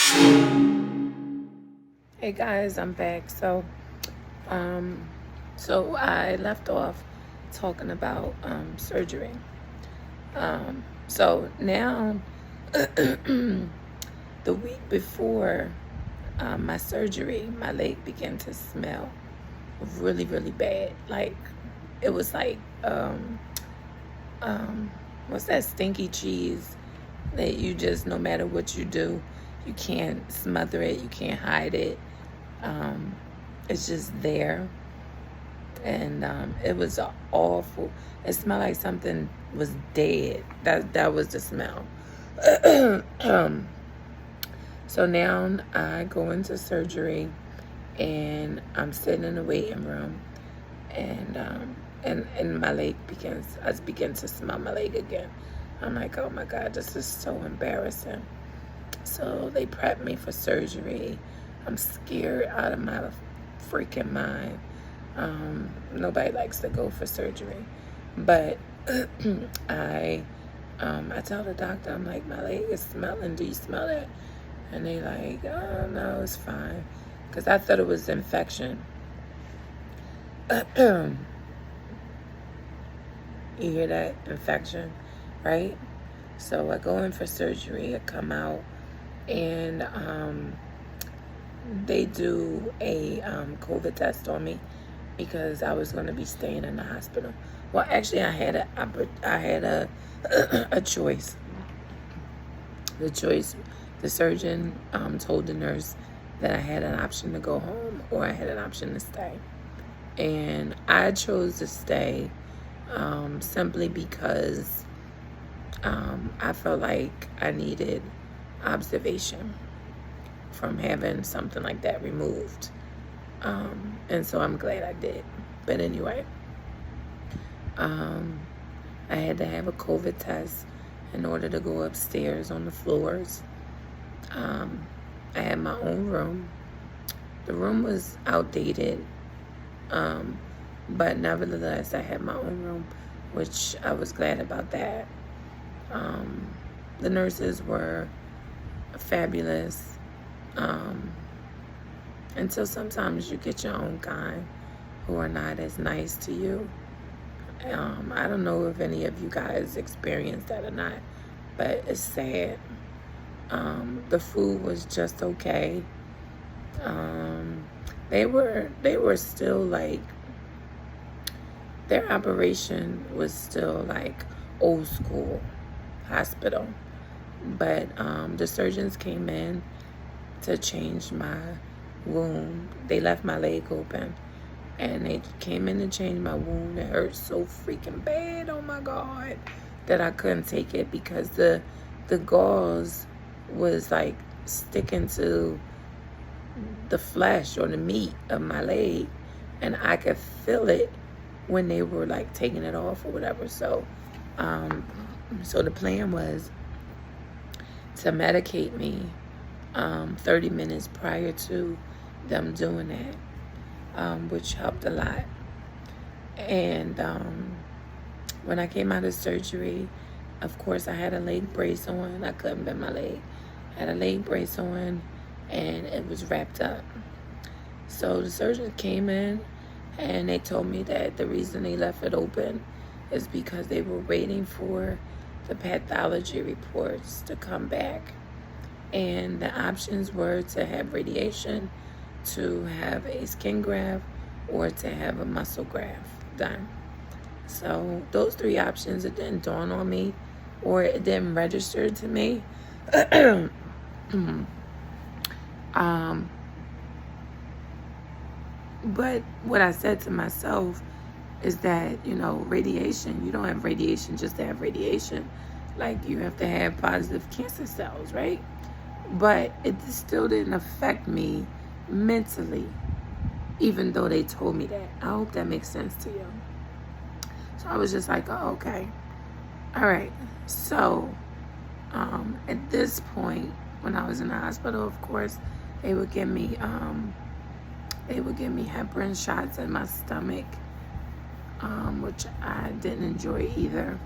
Hey guys, I'm back. So I left off talking about surgery. So now, the week before my surgery, my leg began to smell really, really bad. Like it was like what's that stinky cheese that you just, no matter what you do, you can't smother it, you can't hide it. It's just there, and it was awful. It smelled like something was dead. That was the smell. So now I go into surgery, and I'm sitting in the waiting room, and my leg begins. I begin to smell my leg again. I'm like, oh my God, this is so embarrassing. So they prepped me for surgery. I'm scared out of my freaking mind. Nobody likes to go for surgery, but I tell the doctor, I'm like, my leg is smelling. Do you smell it? And they like, oh no, it's fine, because I thought it was infection. You hear that? Infection, right? So I go in for surgery. I come out, and they do a COVID test on me because I was going to be staying in the hospital. Well, actually, I had a a choice. The surgeon told the nurse that I had an option to go home or I had an option to stay, and I chose to stay simply because I felt like I needed observation from having something like that removed. And so I'm glad I did. But anyway, I had to have a COVID test in order to go upstairs on the floors. I had my own room. The room was outdated, but nevertheless, I had my own room, which I was glad about that. The nurses were fabulous. Until sometimes you get your own kind who are not as nice to you. I don't know if any of you guys experienced that or not, but it's sad. The food was just okay. They were still like, their operation was still like old school hospital, but the surgeons came in to change my wound. They left my leg open, and they came in to change my wound. It hurt so freaking bad, oh my God, that I couldn't take it because the gauze was like sticking to the flesh or the meat of my leg, and I could feel it when they were like taking it off or whatever. So the plan was to medicate me 30 minutes prior to them doing that, which helped a lot. And when I came out of surgery, of course, I had a leg brace on. I couldn't bend my leg. I had a leg brace on, and it was wrapped up. So the surgeon came in, and they told me that the reason they left it open is because they were waiting for the pathology reports to come back. And the options were to have radiation, to have a skin graft, or to have a muscle graft done. So those three options, it didn't dawn on me, or it didn't register to me. But what I said to myself is that, radiation, you don't have radiation just to have radiation. Like, you have to have positive cancer cells, right? But it still didn't affect me mentally, even though they told me that. I hope that makes sense to you. So I was just like, oh, okay. All right. So at this point, when I was in the hospital, of course, they would give me heparin shots in my stomach, which I didn't enjoy either.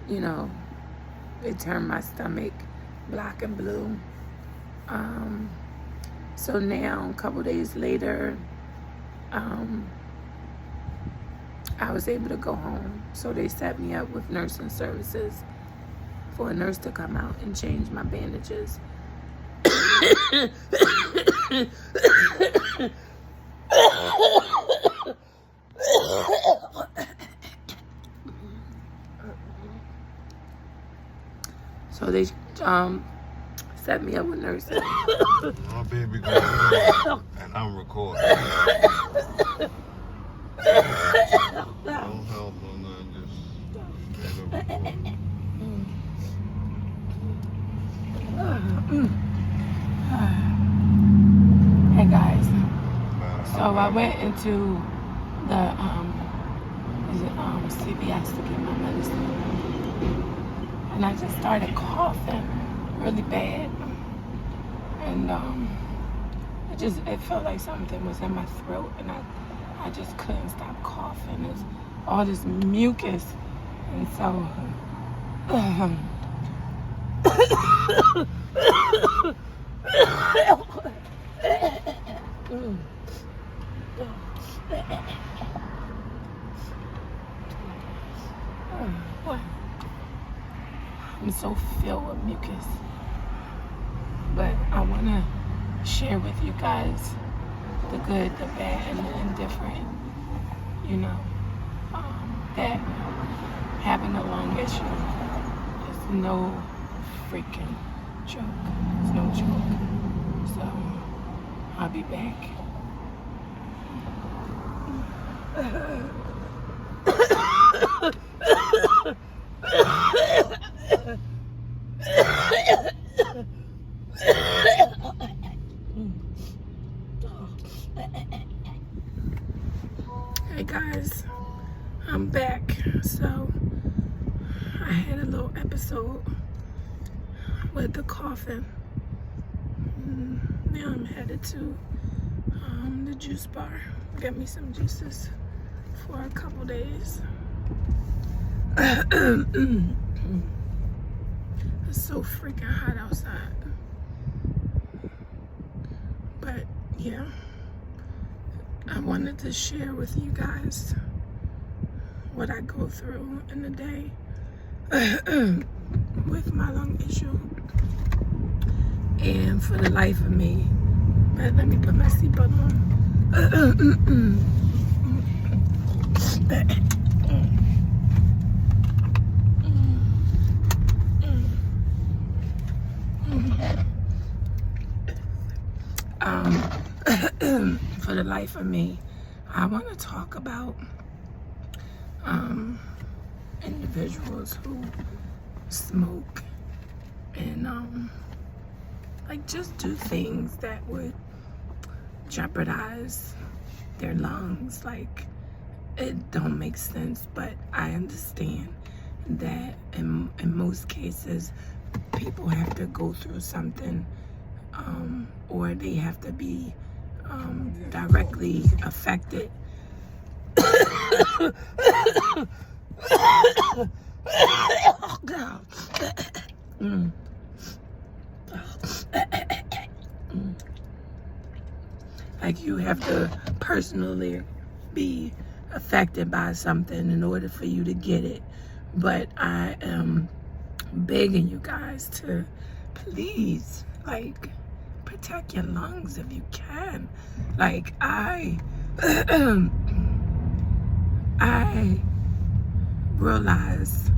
It turned my stomach black and blue. So now, a couple days later, I was able to go home. So they set me up with nursing services for a nurse to come out and change my bandages. So they set me up with nurses. My baby girl, and I'm recording. Don't help on that, just record. Hey guys, so I went into the CVS to get my medicine, and I just started coughing really bad, and it felt like something was in my throat, and I just couldn't stop coughing. There's all this mucus, and so I'm so filled with mucus, but I want to share with you guys the good, the bad, and the indifferent. You know, that having a lung issue is no freaking joke. It's no joke. So I'll be back. Hey guys, I'm back. So I had a little episode with the coughing. Now I'm headed to the juice bar. Get me some juices for a couple days. It's so freaking hot outside. But yeah, I wanted to share with you guys what I go through in the day with my lung issue. And for the life of me, but let me put my seatbelt on. For the life of me, I want to talk about individuals who smoke and like just do things that would jeopardize their lungs. Like, it don't make sense, but I understand that in most cases people have to go through something, or they have to be directly affected. Like, you have to personally be affected by something in order for you to get it. But I am begging you guys to please, like, protect your lungs if you can. Like, I realize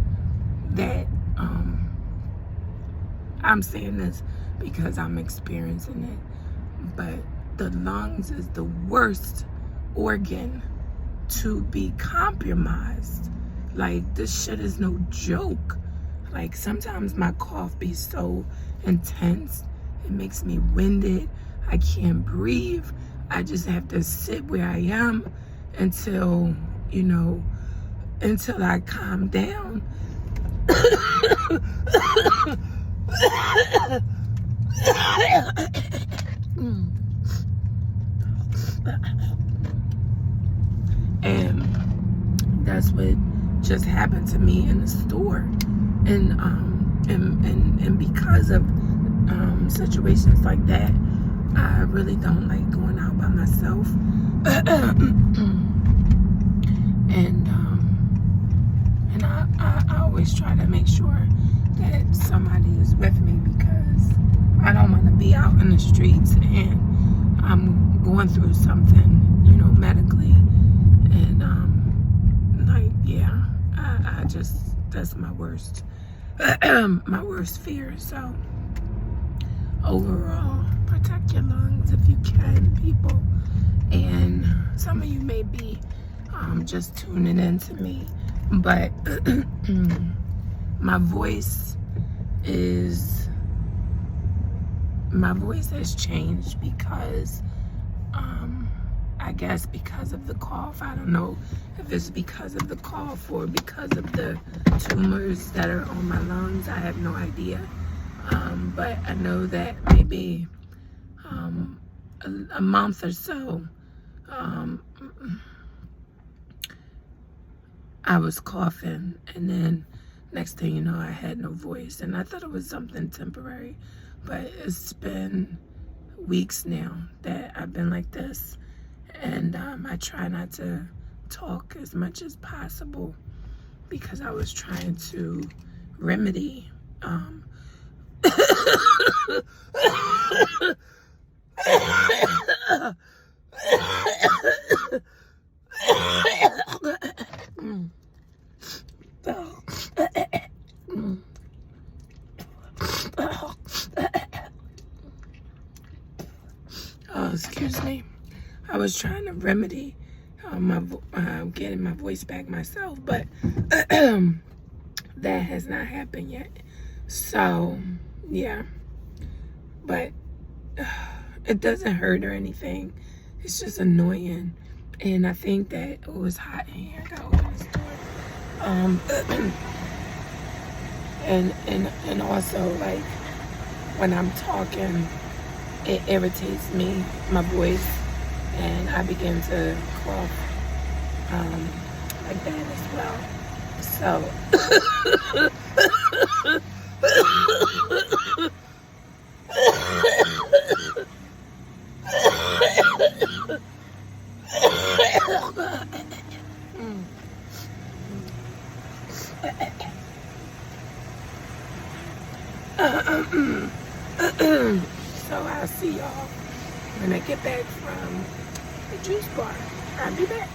that I'm saying this because I'm experiencing it, but the lungs is the worst organ to be compromised. Like, this shit is no joke. Like, sometimes my cough be so intense, it makes me winded. I can't breathe. I just have to sit where I am until, you know, until I calm down. And that's what just happened to me in the store. And because of situations like that, I really don't like going out by myself. And I always try to make sure that somebody is with me, because I don't want to be out in the streets and I'm going through something, you know, medically. And like, yeah, I just, that's my worst my worst fear. So overall, protect your lungs if you can, people. And some of you may be just tuning in to me, but my voice has changed because I guess because of the cough. I don't know if it's because of the cough or because of the tumors that are on my lungs. I have no idea. But I know that maybe a month or so, I was coughing, and then next thing you know, I had no voice, and I thought it was something temporary, but it's been weeks now that I've been like this. And I try not to talk as much as possible because I was trying to remedy excuse me. I was trying to remedy getting my voice back myself, but that has not happened yet. So, yeah. But it doesn't hurt or anything. It's just annoying. And I think that it was hot in here. I gotta open this door. And also, like, when I'm talking, it irritates me, my voice, and I begin to cough like that as well. So so I'll see y'all when I get back from the juice bar. I'll be back.